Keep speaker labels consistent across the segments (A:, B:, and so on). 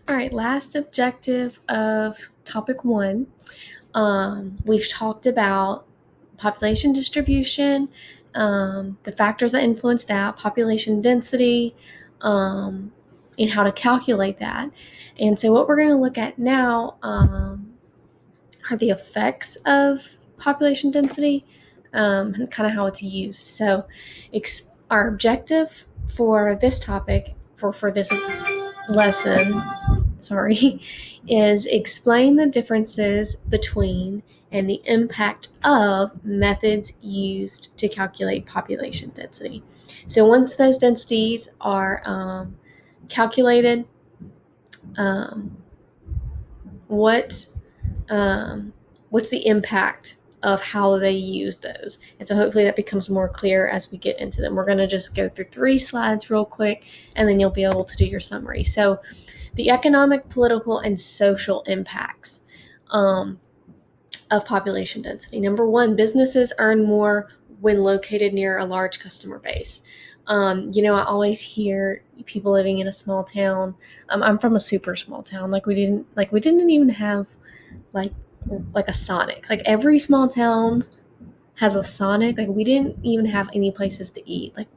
A: All right, last objective of topic one. We've talked about population distribution, the factors that influence that, population density, and how to calculate that. And so, what we're going to look at now are the effects of population density and kind of how it's used. So, our objective for this topic, for this lesson, sorry, is explain the differences between and the impact of methods used to calculate population density. So once those densities are calculated, um, what what's the impact of how they use those? And so hopefully that becomes more clear as we get into them. We're going to just go through 3 slides real quick, and then you'll be able to do your summary. So the economic, political, and social impacts of population density. Number one, businesses earn more when located near a large customer base. I always hear people living in a small town. I'm from a super small town. We didn't even have like a Sonic. Like every small town has a Sonic. Like we didn't even have any places to eat. Like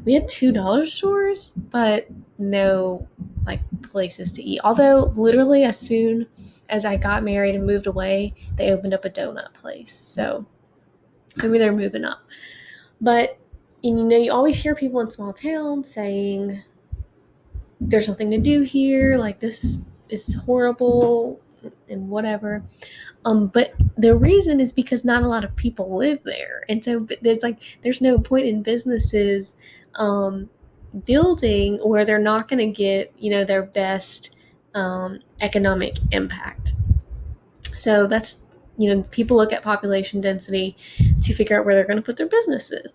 A: we had $2 stores, but no like places to eat. Although literally as soon as I got married and moved away, they opened up a donut place. So maybe they're moving up. But you always hear people in small towns saying there's nothing to do here, like this is horrible and whatever. But the reason is because not a lot of people live there. And so there's no point in businesses building where they're not going to get, their best economic impact. So that's, people look at population density to figure out where they're going to put their businesses.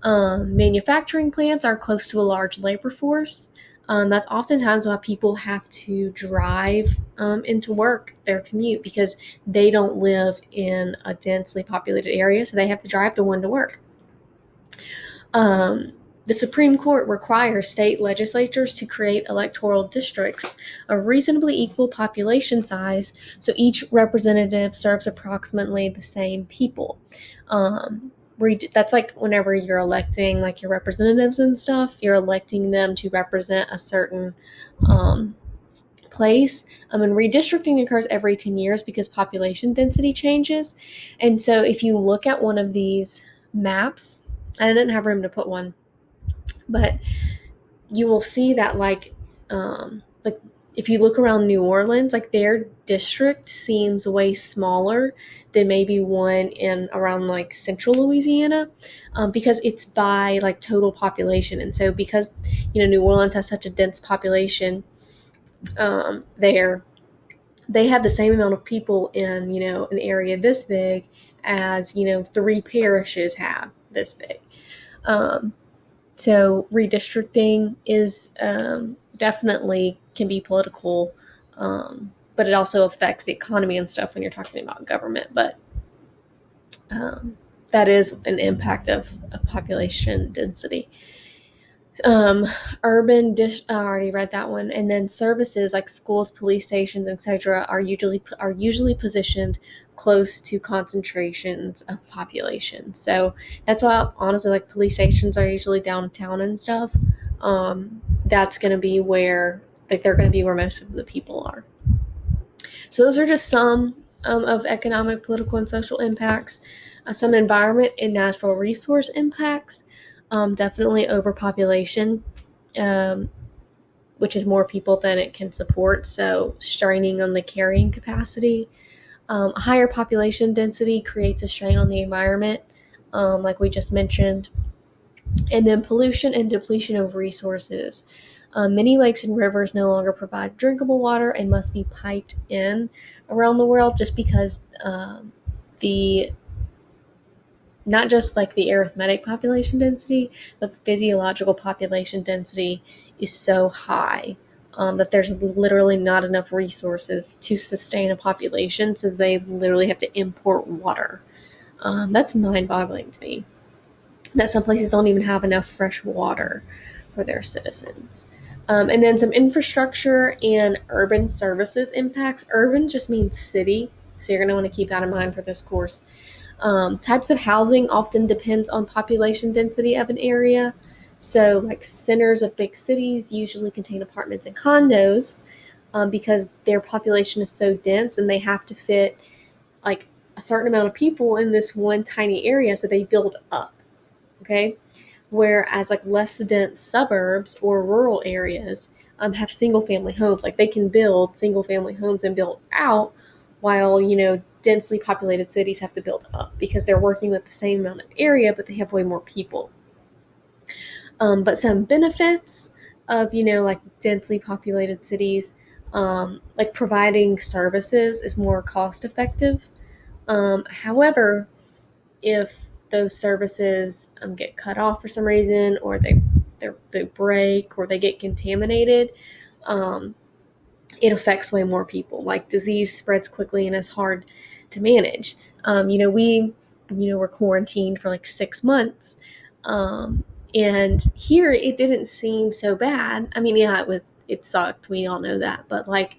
A: Manufacturing plants are close to a large labor force. That's oftentimes why people have to drive into work, their commute, because they don't live in a densely populated area, so they have to drive to one to work. The Supreme Court requires state legislatures to create electoral districts of reasonably equal population size, so each representative serves approximately the same people. That's like whenever you're electing like your representatives and stuff, you're electing them to represent a certain place. And redistricting occurs every 10 years because population density changes. And so if you look at one of these maps, I didn't have room to put one, but you will see that like if you look around New Orleans, like their district seems way smaller than maybe one in around like central Louisiana, because it's by like total population. And so because New Orleans has such a dense population, there they have the same amount of people in an area this big as 3 parishes have this big. So redistricting is definitely can be political, but it also affects the economy and stuff when you're talking about government. But that is an impact of population density. I already read that one. And then services like schools, police stations, etc. are usually positioned close to concentrations of population. So that's why honestly like police stations are usually downtown and stuff. That's going to be where they're going to be where most of the people are. So those are just some of economic, political, and social impacts. Some environment and natural resource impacts. Definitely overpopulation, which is more people than it can support, so straining on the carrying capacity. Higher population density creates a strain on the environment, like we just mentioned. And then pollution and depletion of resources. Many lakes and rivers no longer provide drinkable water and must be piped in around the world just because the not just like the arithmetic population density, but the physiological population density is so high that there's literally not enough resources to sustain a population. So they literally have to import water. That's mind-boggling to me that some places don't even have enough fresh water for their citizens. And then some infrastructure and urban services impacts. Urban just means city, so you're going to want to keep that in mind for this course. Types of housing often depends on population density of an area. So, like centers of big cities usually contain apartments and condos because their population is so dense and they have to fit like a certain amount of people in this one tiny area, so they build up. Okay, whereas like less dense suburbs or rural areas have single family homes. Like they can build single family homes and build out, while densely populated cities have to build up because they're working with the same amount of area, but they have way more people. But some benefits of like densely populated cities, like providing services is more cost effective. However, if those services get cut off for some reason, or they break, or they get contaminated, um, it affects way more people. Like disease spreads quickly and is hard to manage. We were quarantined for like 6 months, and here it didn't seem so bad. I mean, yeah, it sucked. We all know that, but like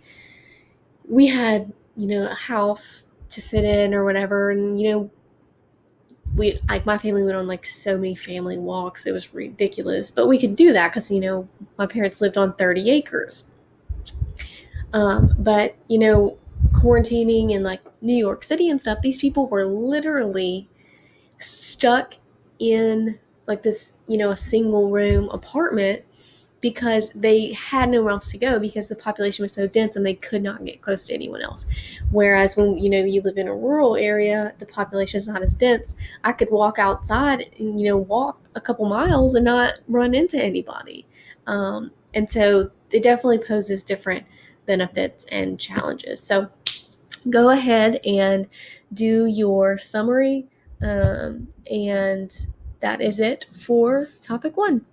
A: we had a house to sit in or whatever, and we like my family went on like so many family walks. It was ridiculous, but we could do that because my parents lived on 30 acres. But quarantining in like New York City and stuff, these people were literally stuck in like this a single room apartment because they had nowhere else to go because the population was so dense and they could not get close to anyone else. Whereas when you live in a rural area, the population is not as dense. I could walk outside and walk a couple miles and not run into anybody. And so it definitely poses different benefits and challenges. So go ahead and do your summary, and that is it for topic 1.